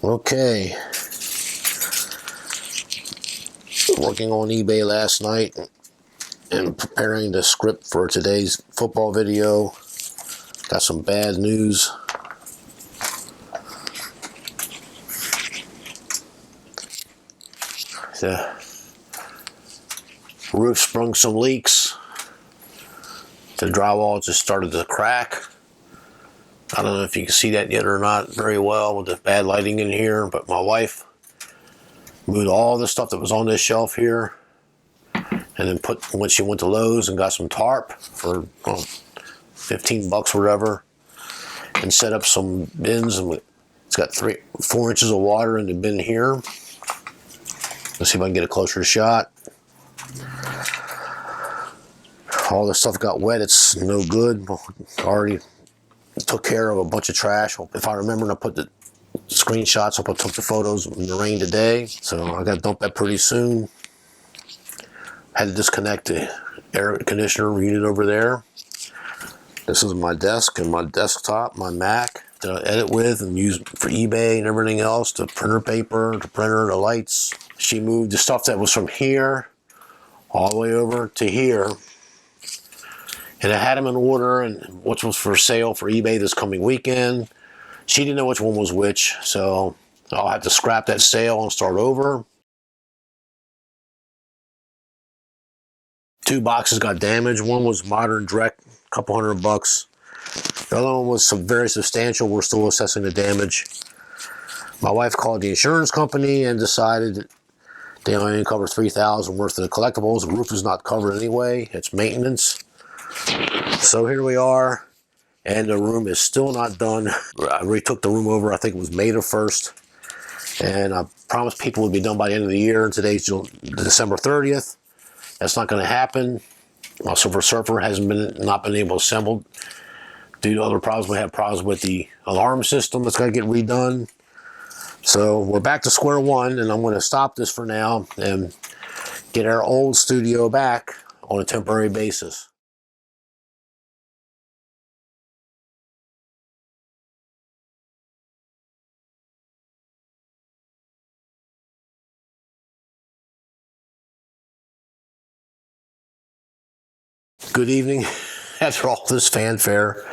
Okay. Working on eBay last night and preparing the script for today's football video. Got some bad news. The roof sprung some leaks. The drywall just started to crack. I don't know if you can see that yet or not very well with the bad lighting in here, but my wife moved all the stuff that was on this shelf here and then when she went to Lowe's and got some tarp for $15 or whatever and set up some bins, and it's got 4 inches of water in the bin here. Let's see if I can get a closer shot. All the stuff got wet. It's no good. Already took care of a bunch of trash. If I remember to put the screenshots, I took the photos in the rain today. So I got to dump that pretty soon. Had to disconnect the air conditioner unit over there. This is my desk and my desktop, my Mac that I edit with and use for eBay and everything else. The printer paper, the printer, the lights. She moved the stuff that was from here all the way over to here. And I had them in order, and which was for sale for eBay this coming weekend. She didn't know which one was which, so I'll have to scrap that sale and start over. 2 boxes got damaged. One was modern direct, a couple $100. The other one was very substantial. We're still assessing the damage. My wife called the insurance company and decided they only cover $3,000 worth of the collectibles. The roof is not covered anyway. It's maintenance. So here we are, and the room is still not done. I retook the room over, I think it was May the 1st, and I promised people it would be done by the end of the year. Today's December 30th. That's not going to happen. My Silver Surfer has not been able to assemble due to other problems. We had problems with the alarm system that's got to get redone. So we're back to square one, and I'm going to stop this for now and get our old studio back on a temporary basis. Good evening. After all this fanfare,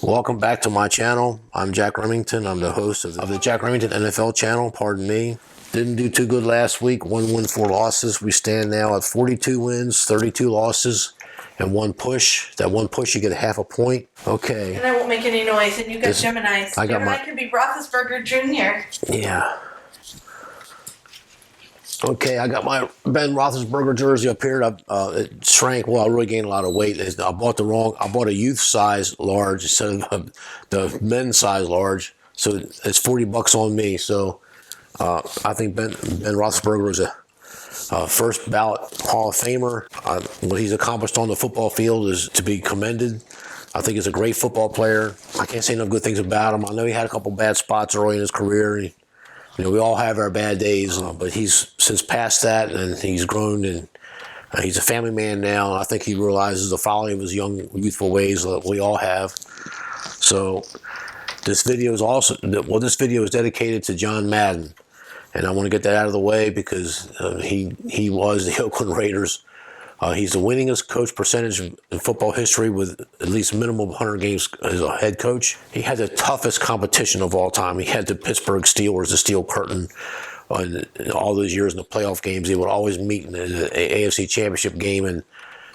welcome back to my channel. I'm Jack Remington. I'm the host of the Jack Remington NFL channel. Pardon me. Didn't do too good last week. 1 win, 4 losses. We stand now at 42 wins, 32 losses, and 1 push. That 1 push, you get half a point. Okay. And I won't make any noise. And you got Gemini. Gemini could be Roethlisberger Jr. Yeah. Okay, I got my Ben Roethlisberger jersey up here. It shrank. Well, I really gained a lot of weight. I bought a youth size large instead of the men's size large. So it's $40 on me. So I think Ben Roethlisberger is a first ballot Hall of Famer. What he's accomplished on the football field is to be commended. I think he's a great football player. I can't say enough good things about him. I know he had a couple bad spots early in his career. You know, we all have our bad days, but he's since past that, and he's grown, and he's a family man now. And I think he realizes the folly of his young, youthful ways that we all have. So this video is dedicated to John Madden, and I want to get that out of the way because he was the Oakland Raiders. He's the winningest coach percentage in football history with at least minimum 100 games as a head coach. He had the toughest competition of all time. He had the Pittsburgh Steelers, the Steel Curtain, all those years in the playoff games. They would always meet in the AFC Championship game, and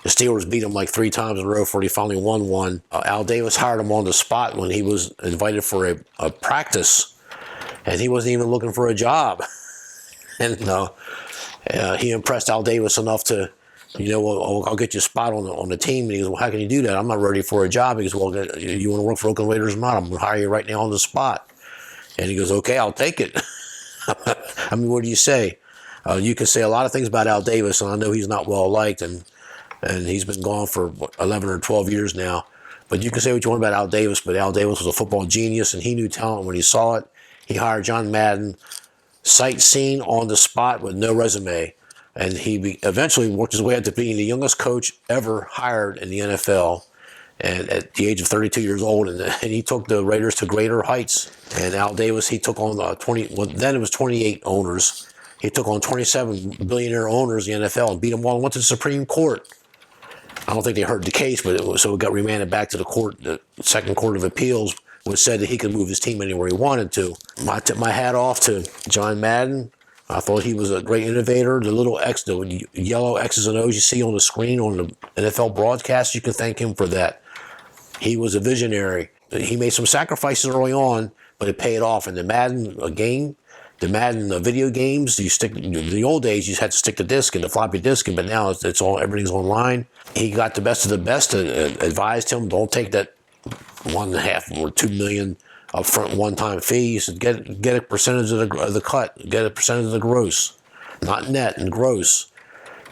the Steelers beat him like 3 times in a row before he finally won one. Al Davis hired him on the spot when he was invited for a practice, and he wasn't even looking for a job. And he impressed Al Davis enough to, well, I'll get you a spot on the team. And he goes, well, how can you do that? I'm not ready for a job. He goes, well, you want to work for Oakland Raiders or not? I'm going to hire you right now on the spot. And he goes, okay, I'll take it. I mean, what do you say? You can say a lot of things about Al Davis, and I know he's not well liked, and he's been gone for 11 or 12 years now. But you can say what you want about Al Davis, but Al Davis was a football genius, and he knew talent when he saw it. He hired John Madden, sight seen on the spot with no resume. And he eventually worked his way up to being the youngest coach ever hired in the NFL. and at the age of 32 years old, and he took the Raiders to greater heights. And Al Davis, he took on then it was 28 owners. He took on 27 billionaire owners in the NFL and beat them all and went to the Supreme Court. I don't think they heard the case, but it got remanded back to the court, the Second Court of Appeals, which said that he could move his team anywhere he wanted to. I tip my hat off to John Madden. I thought he was a great innovator. The little X, the yellow X's and O's you see on the screen on the NFL broadcast, you can thank him for that. He was a visionary. He made some sacrifices early on, but it paid off. And the Madden game, the Madden video games, the old days you had to stick the disc in the floppy disk, but now it's all, everything's online. He got the best of the best and advised him, don't take that 1.5 or $2 million upfront one-time fee. He said, get a percentage of the cut, get a percentage of the gross, not net and gross.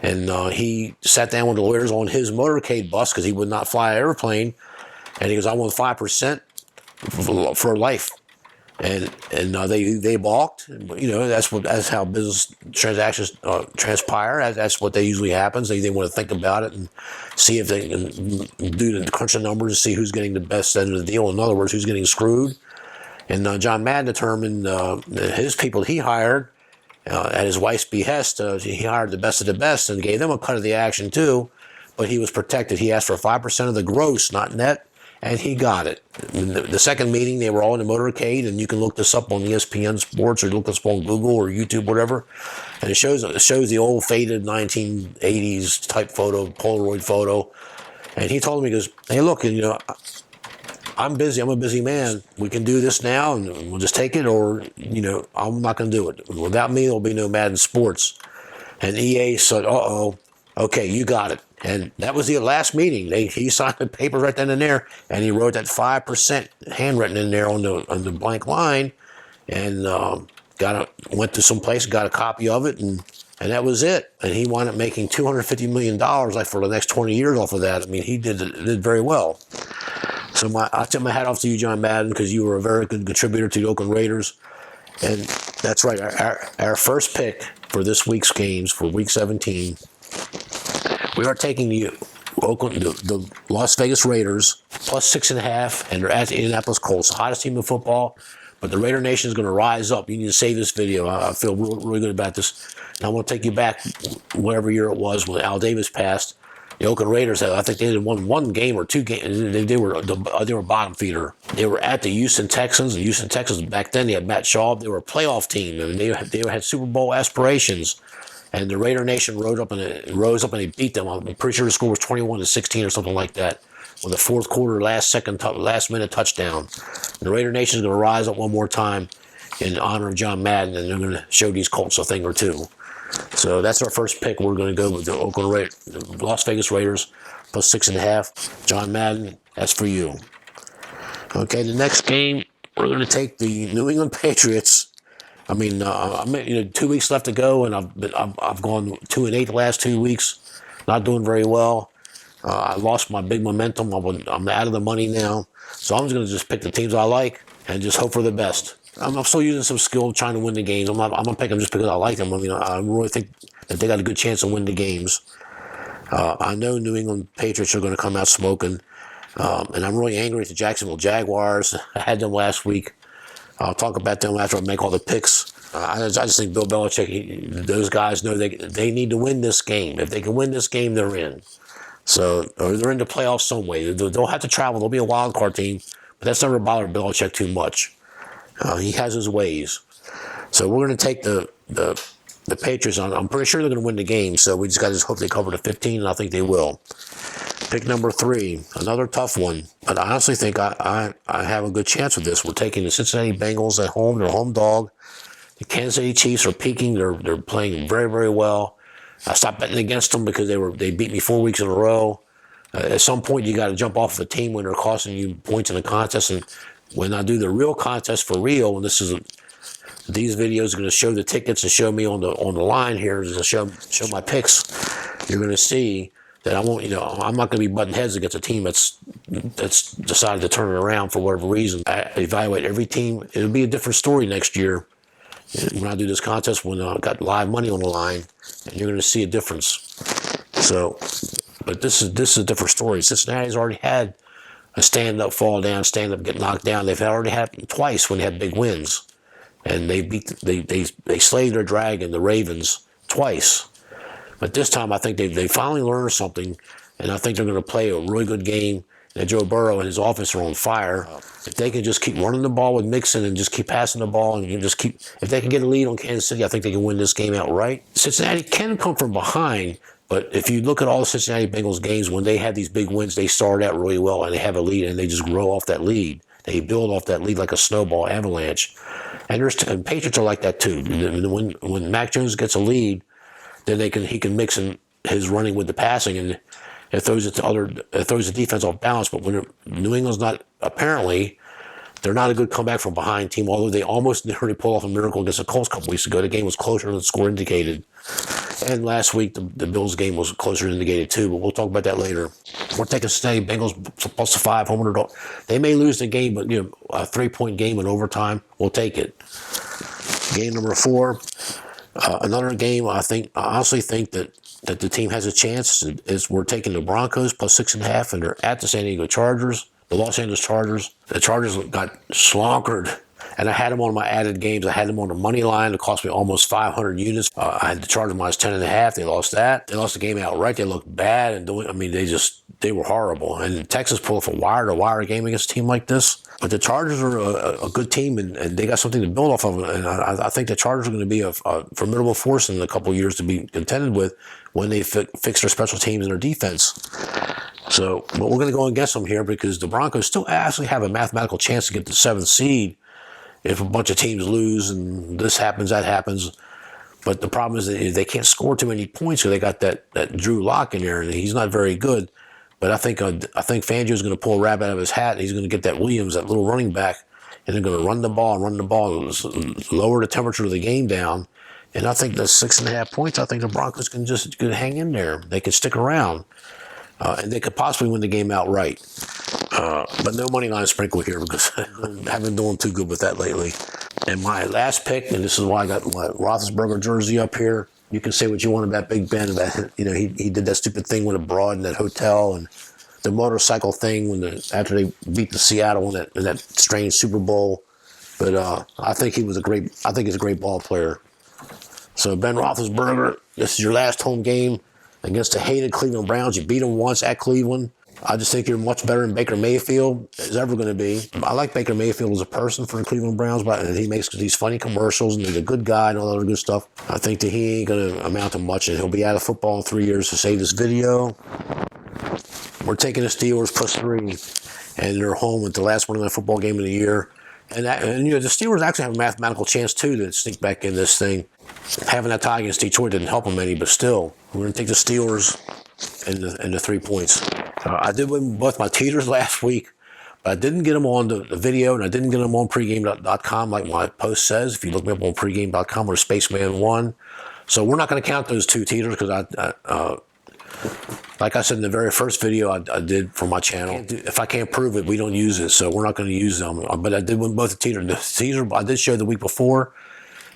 And he sat down with the lawyers on his motorcade bus because he would not fly an airplane. And he goes, I want 5% for life. And they balked. You know, that's how business transactions transpire. That's what they usually happens. They want to think about it and see if they can do the crunch the numbers and see who's getting the best end of the deal. In other words, who's getting screwed. And John Madden determined his people he hired at his wife's behest. He hired the best of the best and gave them a cut of the action too. But he was protected. He asked for 5% of the gross, not net. And he got it. In the second meeting, they were all in the motorcade, and you can look this up on ESPN Sports or look this up on Google or YouTube, whatever. And it shows the old faded 1980s type photo, Polaroid photo. And he told me, he goes, hey, look, you know, I'm busy. I'm a busy man. We can do this now, and we'll just take it, or, you know, I'm not going to do it. Without me, there'll be no Madden Sports. And EA said, okay, you got it. And that was the last meeting. He signed the paper right then and there, and he wrote that 5% handwritten in there on the blank line, and went to some place, got a copy of it, and that was it. And he wound up making $250 million like for the next 20 years off of that. I mean, he did very well. So I tip my hat off to you, John Madden, because you were a very good contributor to the Oakland Raiders. And that's right. Our first pick for this week's games for Week 17. We are taking the Las Vegas Raiders plus 6.5, and they're at the Indianapolis Colts, the hottest team in football. But the Raider Nation is going to rise up. You need to save this video. I feel really good about this. And I want to take you back whatever year it was when Al Davis passed. The Oakland Raiders, I think they had won one game or two games. They were bottom feeder. They were at the Houston Texans. And Houston Texans back then, they had Matt Schaub. They were a playoff team, and they had Super Bowl aspirations. And the Raider Nation rose up and they beat them. I'm pretty sure the score was 21-16 or something like that. With the fourth quarter, last minute touchdown. And the Raider Nation is going to rise up one more time in honor of John Madden, and they're going to show these Colts a thing or two. So that's our first pick. We're going to go with the Las Vegas Raiders plus 6.5. John Madden, that's for you. Okay, the next game, we're going to take the New England Patriots. I mean, 2 weeks left to go, and I've gone 2-8 the last 2 weeks, not doing very well. I lost my big momentum. I'm out of the money now, so I'm just going to just pick the teams I like and just hope for the best. I'm still using some skill trying to win the games. I'm going to pick them just because I like them. I mean, I really think that they got a good chance to win the games. I know New England Patriots are going to come out smoking, and I'm really angry at the Jacksonville Jaguars. I had them last week. I'll talk about them after I make all the picks. I just think Bill Belichick, those guys know they need to win this game. If they can win this game, they're in. So they're in the playoffs some way. They'll have to travel. They'll be a wild card team, but that's never bothered Belichick too much. He has his ways. So we're going to take the Patriots on. I'm pretty sure they're going to win the game, so we just got to hope they cover the 15, and I think they will. Pick number 3, another tough one, but I honestly think I have a good chance with this. We're taking the Cincinnati Bengals at home. They're home dog. The Kansas City Chiefs are peaking. They're playing very, very well. I stopped betting against them because they beat me 4 weeks in a row. At some point, you got to jump off of a team when they're costing you points in the contest. And when I do the real contest for real, and these videos are going to show the tickets and show me on the line here to show my picks, you're going to see that I won't, I'm not going to be butting heads against a team that's decided to turn it around for whatever reason. I evaluate every team. It'll be a different story next year when I do this contest, when I got live money on the line, and you're going to see a difference. So, but this is a different story. Cincinnati's already had a stand up, fall down, stand up, get knocked down. They've already happened twice when they had big wins, and they slayed their dragon, the Ravens, twice. But this time, I think they finally learned something, and I think they're going to play a really good game. And Joe Burrow and his offense are on fire. If they can just keep running the ball with Mixon and just keep passing the ball and if they can get a lead on Kansas City, I think they can win this game outright. Cincinnati can come from behind, but if you look at all the Cincinnati Bengals games, when they had these big wins, they start out really well and they have a lead and they just grow off that lead. They build off that lead like a snowball avalanche. And Patriots are like that too. When Mac Jones gets a lead, then he can mix in his running with the passing, and it throws the defense off balance. But when New England's not, apparently, they're not a good comeback from behind team, although they almost nearly pulled off a miracle against the Colts a couple weeks ago. The game was closer than the score indicated. And last week, the Bills game was closer than indicated too, but we'll talk about that later. We're taking Cincinnati Bengals plus the 5 home underdog. They may lose the game, but a 3-point game in overtime, we'll take it. Game number 4. Another game I honestly think that the team has a chance is we're taking the Broncos plus 6.5, and they're at the San Diego Chargers, the Los Angeles Chargers. The Chargers got slonkered, and I had them on my added games. I had them on the money line. It cost me almost 500 units. I had the Chargers minus 10.5. They lost that. They lost the game outright. They looked bad, and they were horrible. And Texas pulled off a wire-to-wire game against a team like this. But the Chargers are a good team, and they got something to build off of. And I think the Chargers are going to be a formidable force in a couple of years to be contended with when they fix their special teams and their defense. So, but we're going to go against them here because the Broncos still actually have a mathematical chance to get the 7th seed if a bunch of teams lose and this happens, that happens. But the problem is that they can't score too many points because they got that Drew Lock in there, and he's not very good. But I think Fangio is going to pull a rabbit out of his hat, and he's going to get that Williams, that little running back, and they're going to run the ball, lower the temperature of the game down. And I think the 6.5 points, I think the Broncos can just hang in there. They can stick around, and they could possibly win the game outright. But no money line sprinkle here because I haven't been doing too good with that lately. And my last pick, and this is why I got my Roethlisberger jersey up here. You can say what you want about Big Ben, about he did that stupid thing with a broad in that hotel, and the motorcycle thing after they beat the Seattle in that strange Super Bowl. But I think he's a great ball player. So Ben Roethlisberger, this is your last home game against the hated Cleveland Browns. You beat them once at Cleveland. I just think you're much better than Baker Mayfield is ever going to be. I like Baker Mayfield as a person for the Cleveland Browns, but he makes these funny commercials, and he's a good guy and all that other good stuff. I think that he ain't going to amount to much, and he'll be out of football in 3 years to save this video. We're taking the Steelers plus 3, and they're home with the last Monday Night Football game of the year. And the Steelers actually have a mathematical chance, too, to sneak back in this thing. Having that tie against Detroit didn't help them any, but still, we're going to take the Steelers and the 3 points. I did win both my teeters last week, but I didn't get them on the video, and I didn't get them on pregame.com like my post says. If you look me up on pregame.com or Spaceman1. So we're not going to count those 2 teeters because like I said in the very first video I did for my channel, if I can't prove it, we don't use it. So we're not going to use them. But I did win both the teeters. The teaser I did show the week before.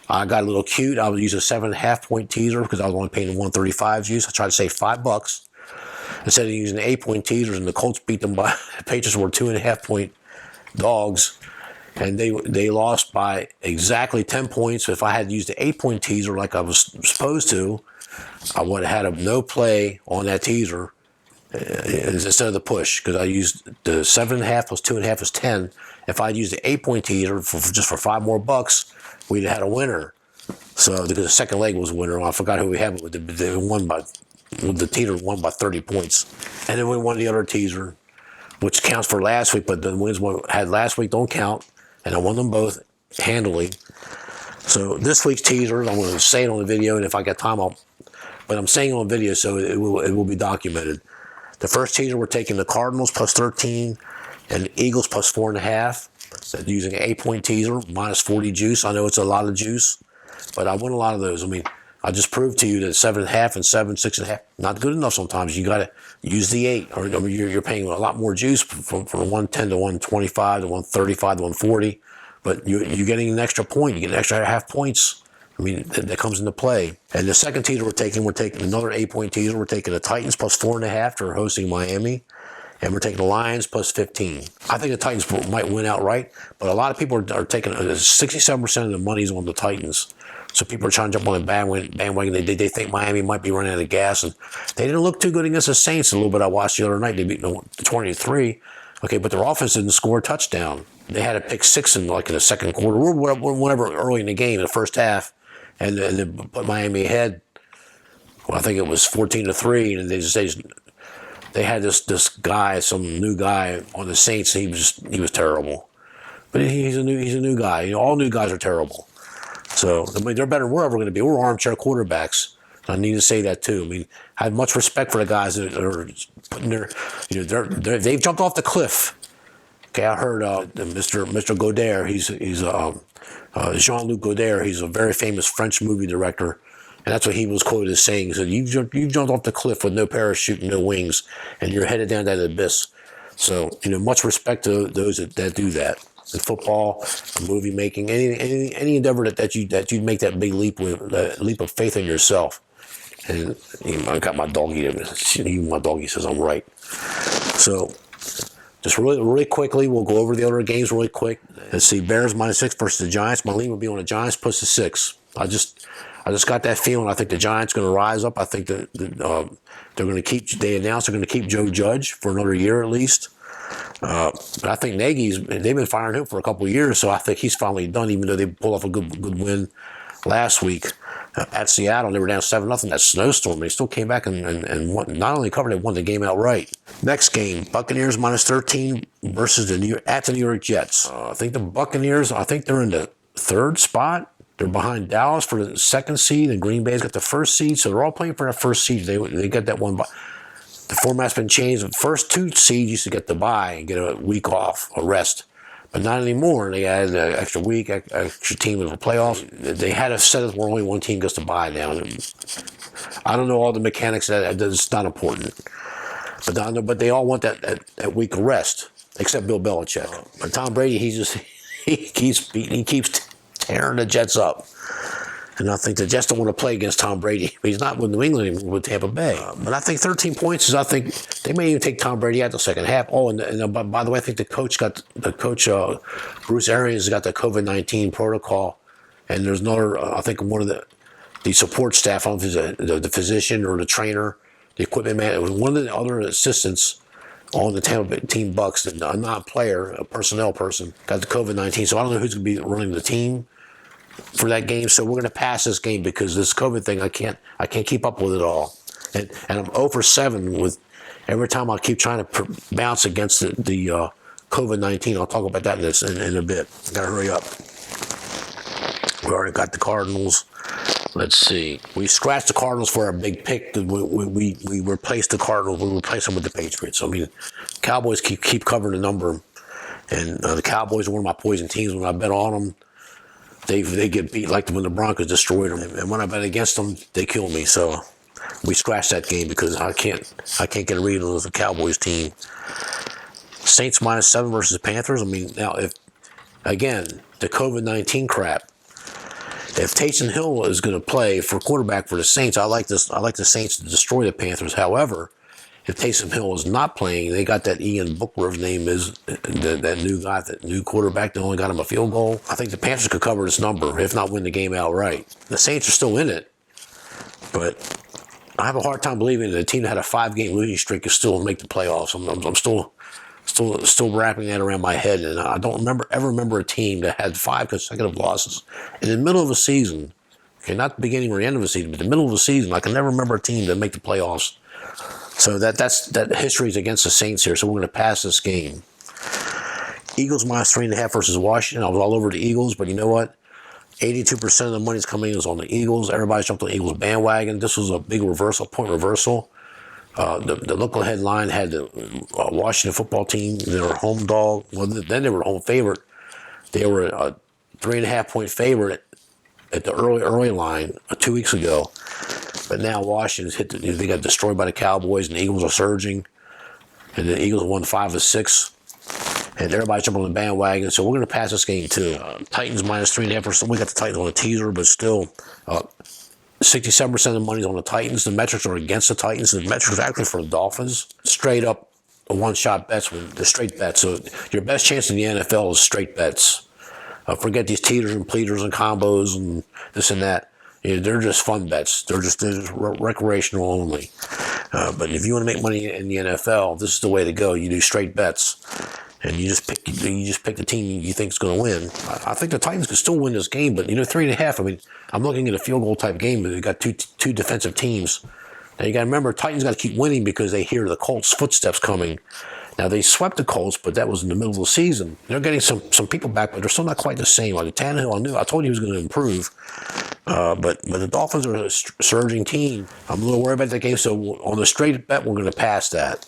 I got a little cute. I was using a 7.5 point teaser because I was only paying the 135 juice. I tried to save $5 instead of using the 8-point teasers, and the Colts beat them by the Patriots were 2.5 point dogs, and they lost by exactly 10 points. So if I had used the 8-point teaser like I was supposed to, I would have had a no play on that teaser instead of the push because I used the 7.5 plus 2.5 is 10. If I'd used the 8-point teaser just for $5 more, we'd have had a winner. So because the second leg was a winner, I forgot who we had, but they won by. The teaser won by 30 points. And then we won the other teaser, which counts for last week, but the wins we had last week don't count. And I won them both handily. So this week's teasers, I'm going to say it on the video, and if I get time, but I'm saying it on video, so it will be documented. The first teaser, we're taking the Cardinals plus 13 and the Eagles plus 4.5. Using an 8-point teaser, minus 40 juice. I know it's a lot of juice, but I win a lot of those. I mean, I just proved to you that 7.5 and 6.5, not good enough sometimes. You got to use the 8, or you're paying a lot more juice from 110 to 125 to 135 to 140, but you're getting an extra point. You get an extra half points. I mean, that comes into play. And the second teaser we're taking another 8-point teaser. We're taking the Titans plus 4.5. They're hosting Miami. and we're taking the Lions plus 15. I think the Titans might win outright, but a lot of people are taking 67% of the money's on the Titans. So people are trying to jump on the bandwagon. They think Miami might be running out of gas, and they didn't look too good against the Saints a little bit. I watched the other night. They beat them 23. Okay, but their offense didn't score a touchdown. They had a pick six in the second quarter, or whatever, early in the game, in the first half, and they put Miami ahead. Well, I think it was 14-3, and they had this guy, some new guy on the Saints. He was terrible, but he's a new guy. All new guys are terrible. So I mean, they're better than we're ever going to be. We're armchair quarterbacks. I need to say that too. I mean, I have much respect for the guys that are putting they've jumped off the cliff. Okay, I heard Mr. Godard. He's Jean-Luc Godard. He's a very famous French movie director, and that's what he was quoted as saying. He said, "You jumped off the cliff with no parachute and no wings, and you're headed down that abyss." So much respect to those that do that. In football, movie making, any endeavor that you make that big leap of faith in yourself. And I got my doggy. Even my doggy says I'm right. So, just really quickly, we'll go over the other games really quick. Let's see, Bears -6 versus the Giants. My lean will be on the Giants plus the 6. I just got that feeling. I think the Giants going to rise up. I think that they're going to keep. They announced they're going to keep Joe Judge for another year at least. But I think they've been firing him for a couple of years, so I think he's finally done. Even though they pulled off a good win last week at Seattle, they were down 7-0 that snowstorm. They still came back and won, not only covered, they won the game outright. Next game, Buccaneers -13 versus the New York Jets. I think the Buccaneers. I think they're in the third spot. They're behind Dallas for the second seed, and Green Bay's got the first seed. So they're all playing for that first seed. They got that one. The format's been changed. The first two seeds used to get the bye and get a week off, a rest. But not anymore. They added an extra week, extra team in the playoffs. They had a set up where only one team gets to bye now. I don't know all the mechanics of that. It's not important. But they all want that week of rest, except Bill Belichick. But Tom Brady, he keeps tearing the Jets up. And I think the Jets don't want to play against Tom Brady. He's not with New England anymore, with Tampa Bay. But I think 13 points I think they may even take Tom Brady out the second half. Oh, and by the way, I think the coach Bruce Arians got the COVID-19 protocol. And there's another, I think one of the support staff, I don't know if it's the physician or the trainer, the equipment man, it was one of the other assistants on the Tampa Bay team Bucks, a non-player, a personnel person, got the COVID-19. So I don't know who's going to be running the team for that game, so we're going to pass this game because this COVID thing, I can't keep up with it all, and I'm 0 for 7 with every time I keep trying to bounce against the COVID-19. I'll talk about that in a bit. I gotta hurry up. We already got the Cardinals. Let's see. We scratched the Cardinals for our big pick. We replaced the Cardinals. We replaced them with the Patriots. I mean, Cowboys keep covering the number, and the Cowboys are one of my poison teams. When I bet on them, they get beat like when the Broncos destroyed them, and when I bet against them, they kill me. So we scratched that game because I can't get a read on the Cowboys team. Saints -7 versus the Panthers. I mean, now if again the COVID-19 crap, if Taysom Hill is going to play for quarterback for the Saints, I like the Saints to destroy the Panthers. However, if Taysom Hill is not playing, they got that Ian Book, whatever his name is, that new guy, that new quarterback that only got him a field goal. I think the Panthers could cover this number, if not win the game outright. The Saints are still in it, but I have a hard time believing that a team that had a 5-game losing streak is still make the playoffs. I'm still wrapping that around my head, and I don't ever remember a team that had 5 consecutive losses in the middle of a season. Okay, not the beginning or the end of the season, but the middle of the season. I can never remember a team that make the playoffs. So that history is against the Saints here. So we're going to pass this game. Eagles -3.5 versus Washington. I was all over the Eagles, but you know what? 82% of the money's coming in is on the Eagles. Everybody's jumped on the Eagles bandwagon. This was a big point reversal. The local headline had the Washington football team. They were home dog. Well, then they were home favorite. They were a 3.5 point favorite at the early line 2 weeks ago. But now Washington's they got destroyed by the Cowboys, and the Eagles are surging. And the Eagles won 5 of 6. And everybody's jumping on the bandwagon. So we're going to pass this game too. Titans -3.5%. We got the Titans on a teaser, but still 67% of the money's on the Titans. The metrics are against the Titans. The metrics are actually for the Dolphins. Straight up one-shot bets, the straight bets. So your best chance in the NFL is straight bets. Forget these teeters and pleaters and combos and this and that. They're just fun bets. They're just recreational only. But if you want to make money in the NFL, this is the way to go. You do straight bets, and you just pick the team you think is going to win. I think the Titans could still win this game, but 3.5. I mean, I'm looking at a field goal type game, but they got two defensive teams. Now you got to remember, Titans got to keep winning because they hear the Colts' footsteps coming. Now they swept the Colts, but that was in the middle of the season. They're getting some people back, but they're still not quite the same. Like Tannehill, I told you he was going to improve, but the Dolphins are a surging team. I'm a little worried about that game, so on the straight bet, we're going to pass that.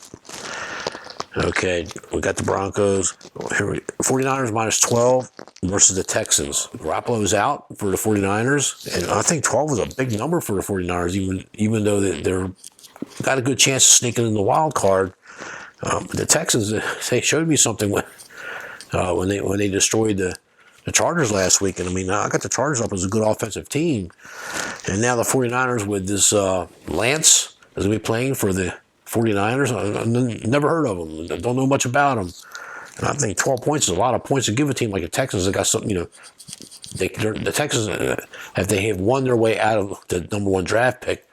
Okay, we got the Broncos. 49ers minus 12 versus the Texans. Garoppolo's out for the 49ers, and I think 12 is a big number for the 49ers, even though they're got a good chance of sneaking in the wild card. The Texans, they showed me something when they destroyed the Chargers last week. And I mean, I got the Chargers up as a good offensive team. And now the 49ers with this Lance is going to be playing for the 49ers. I never heard of him. I don't know much about him. And I think 12 points is a lot of points to give a team like the Texans that got something, the Texans, if they have won their way out of the number one draft pick,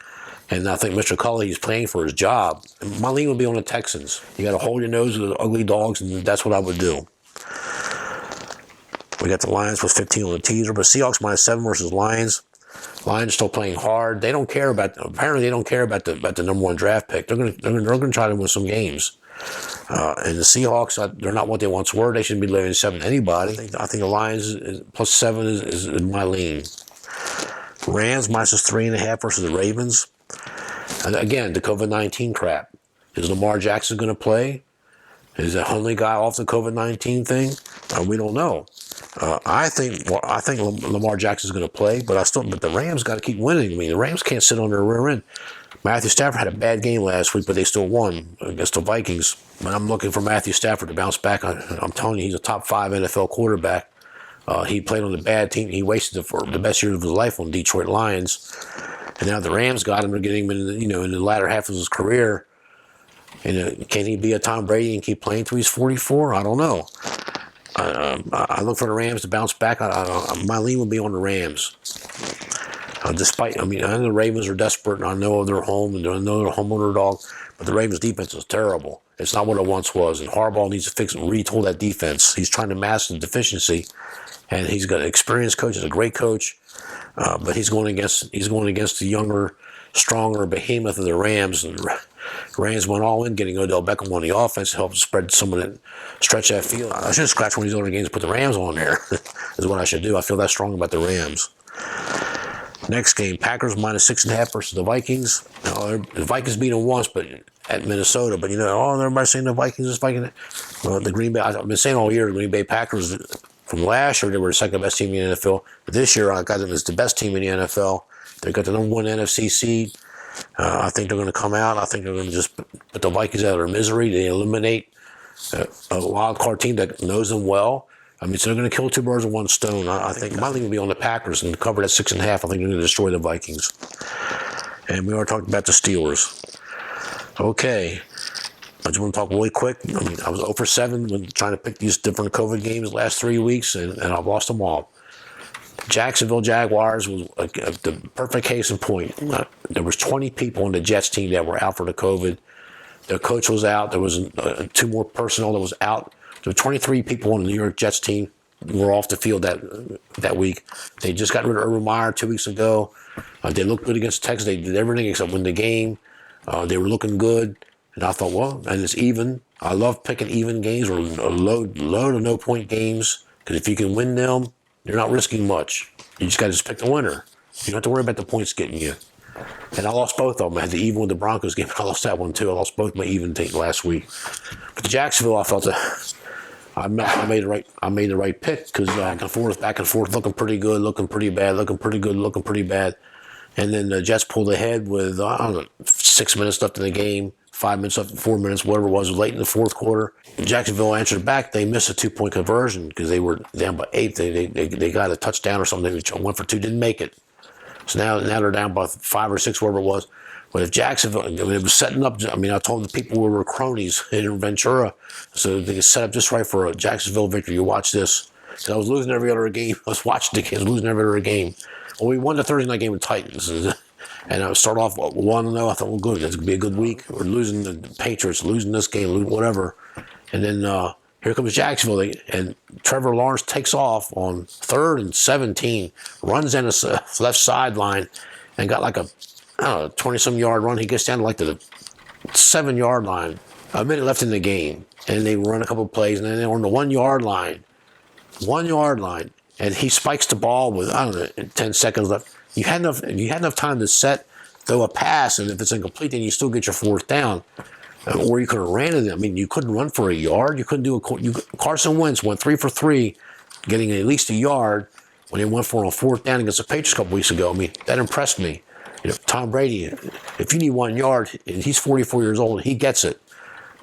and I think Mr. Culley is playing for his job, my lean would be on the Texans. You got to hold your nose with the ugly dogs, and that's what I would do. We got the Lions plus 15 on the teaser, but Seahawks minus 7 versus Lions. Lions still playing hard. They don't care about the number one draft pick. They're gonna try to win some games. And the Seahawks, they're not what they once were. They shouldn't be laying 7 to anybody. I think the Lions plus 7 is my lean. Rams minus 3.5 versus the Ravens. And again, the COVID-19 crap. Is Lamar Jackson going to play? Is that Hundley guy off the COVID-19 thing? We don't know. I think Lamar Jackson is going to play, but the Rams got to keep winning. I mean, the Rams can't sit on their rear end. Matthew Stafford had a bad game last week, but they still won against the Vikings. But I'm looking for Matthew Stafford to bounce back. I'm telling you, he's a top 5 NFL quarterback. He played on the bad team. He wasted the best years of his life on Detroit Lions. And now the Rams got him. They're getting him in the latter half of his career. And can he be a Tom Brady and keep playing till he's 44? I don't know. I look for the Rams to bounce back. My lean would be on the Rams. I know the Ravens are desperate, and I know they're home, and I know they're home underdog, but the Ravens' defense is terrible. It's not what it once was, and Harbaugh needs to fix and retool that defense. He's trying to mask the deficiency, and he's got an experienced coach. He's a great coach. But he's going against the younger, stronger behemoth of the Rams. And the Rams went all in, getting Odell Beckham on the offense to help spread some of that, stretch that field. I should scratch one of these other games and put the Rams on there. Is what I should do. I feel that strong about the Rams. Next game, Packers minus 6.5 versus the Vikings. The Vikings beat them once, but at Minnesota. But everybody's saying the Vikings is Vikings. Well, the Green Bay. I've been saying all year the Green Bay Packers. From last year, they were the second best team in the NFL. But this year, I got them as the best team in the NFL. They got the number 1 NFC seed. I think they're going to come out. I think they're going to just put the Vikings out of their misery. They eliminate a wild card team that knows them well. I mean, so they're going to kill 2 birds with 1 stone. I think my lean will be on the Packers and cover that 6.5. I think they're going to destroy the Vikings. And we are talking about the Steelers. Okay. I just want to talk really quick. I mean, I was 0 for 7 when trying to pick these different COVID games the last 3 weeks, and I've lost them all. Jacksonville Jaguars was the perfect case in point. There was 20 people on the Jets team that were out for the COVID. Their coach was out. There was 2 more personnel that was out. There were 23 people on the New York Jets team were off the field that week. They just got rid of Urban Meyer 2 weeks ago. They looked good against Texas. They did everything except win the game. They were looking good. And I thought, well, and it's even. I love picking even games or low to no point games because if you can win them, you're not risking much. You just got to pick the winner. You don't have to worry about the points getting you. And I lost both of them. I had the even with the Broncos game. I lost that one too. I lost both my even take last week. But the Jacksonville, I felt I made the right pick because back and forth, looking pretty good, looking pretty bad, looking pretty good, looking pretty bad. And then the Jets pulled ahead with 6 minutes left in the game. 5 minutes up, 4 minutes, whatever it was late in the fourth quarter. Jacksonville answered back. They missed a 2-point conversion because they were down by 8. They got a touchdown or something. They went for 2, didn't make it. So now they're down by 5 or 6, whatever it was. But if Jacksonville, I mean, it was setting up. I mean, I told the people we were cronies in Ventura, so they could set up just right for a Jacksonville victory. You watch this. So I was losing every other game. I was watching the kids losing every other game. Well, we won the Thursday night game with Titans, and I would start off 1-0. I thought, well, good, it's gonna be a good week. We're losing the Patriots, losing this game, losing whatever, and then here comes Jacksonville, and Trevor Lawrence takes off on 3rd and 17, runs in the left sideline, and got like a 20-some yard run. He gets down to like the 7-yard line. A minute left in the game, and they run a couple of plays, and then they're on the 1-yard line. 1-yard line, and he spikes the ball with 10 seconds left. You had enough time to throw a pass, and if it's incomplete, then you still get your 4th down. Or you could have ran it. I mean, you couldn't run for a yard. You couldn't do Carson Wentz went 3 for 3, getting at least a yard when he went for a 4th down against the Patriots a couple weeks ago. I mean, that impressed me. Tom Brady, if you need 1 yard, and he's 44 years old, he gets it.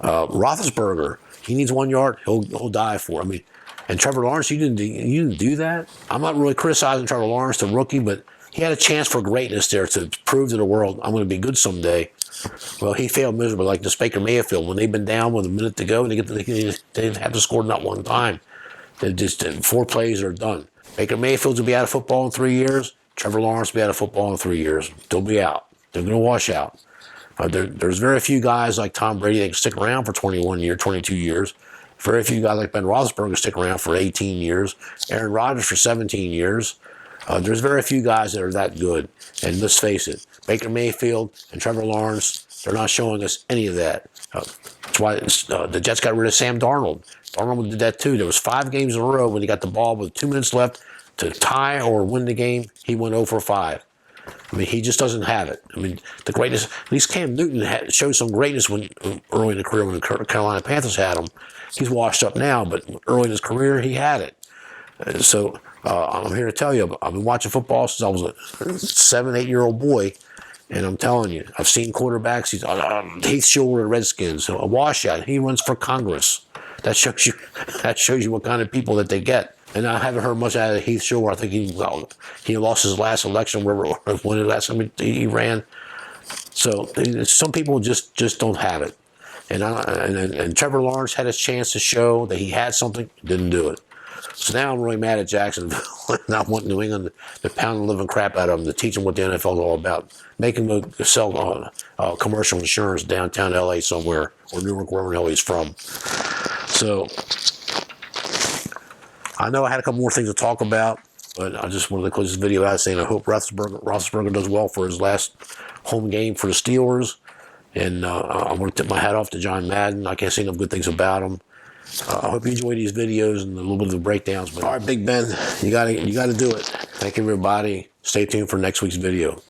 Roethlisberger, he needs 1 yard, he'll die for it. I mean, and Trevor Lawrence, you didn't do that. I'm not really criticizing Trevor Lawrence, the rookie, but he had a chance for greatness there to prove to the world, I'm going to be good someday. Well, he failed miserably, like this Baker Mayfield. When they've been down with a minute to go, they have to score not one time. They just 4 plays are done. Baker Mayfield's will be out of football in 3 years. Trevor Lawrence will be out of football in 3 years. They'll be out. They're going to wash out. There's very few guys like Tom Brady that can stick around for 21 years, 22 years. Very few guys like Ben Roethlisberger stick around for 18 years. Aaron Rodgers for 17 years. There's very few guys that are that good. And let's face it, Baker Mayfield and Trevor Lawrence, they're not showing us any of that. That's why the Jets got rid of Sam Darnold. Darnold did that too. There was 5 games in a row when he got the ball with 2 minutes left to tie or win the game. He went 0 for 5. I mean, he just doesn't have it. I mean, the greatness, at least Cam Newton showed some greatness early in the career when the Carolina Panthers had him. He's washed up now, but early in his career, he had it. So I'm here to tell you, I've been watching football since I was a 7, 8-year-old boy, and I'm telling you, I've seen quarterbacks. Heath Sherwood, Redskins, a washout. He runs for Congress. That shows you what kind of people that they get. And I haven't heard much out of Heath Sherwood. I think he lost his last election, when the last time he ran. So some people just don't have it. And Trevor Lawrence had his chance to show that he had something, didn't do it. So now I'm really mad at Jacksonville. And I want New England to pound the living crap out of them, to teach them what the NFL is all about. Make them sell commercial insurance downtown LA somewhere, or Newark, wherever the hell he's from. So I know I had a couple more things to talk about, but I just wanted to close this video out saying I hope Roethlisberger does well for his last home game for the Steelers. And I want to tip my hat off to John Madden. I can't say enough good things about him. I hope you enjoy these videos and a little bit of the breakdowns. But all right, Big Ben, you got to do it. Thank you, everybody. Stay tuned for next week's video.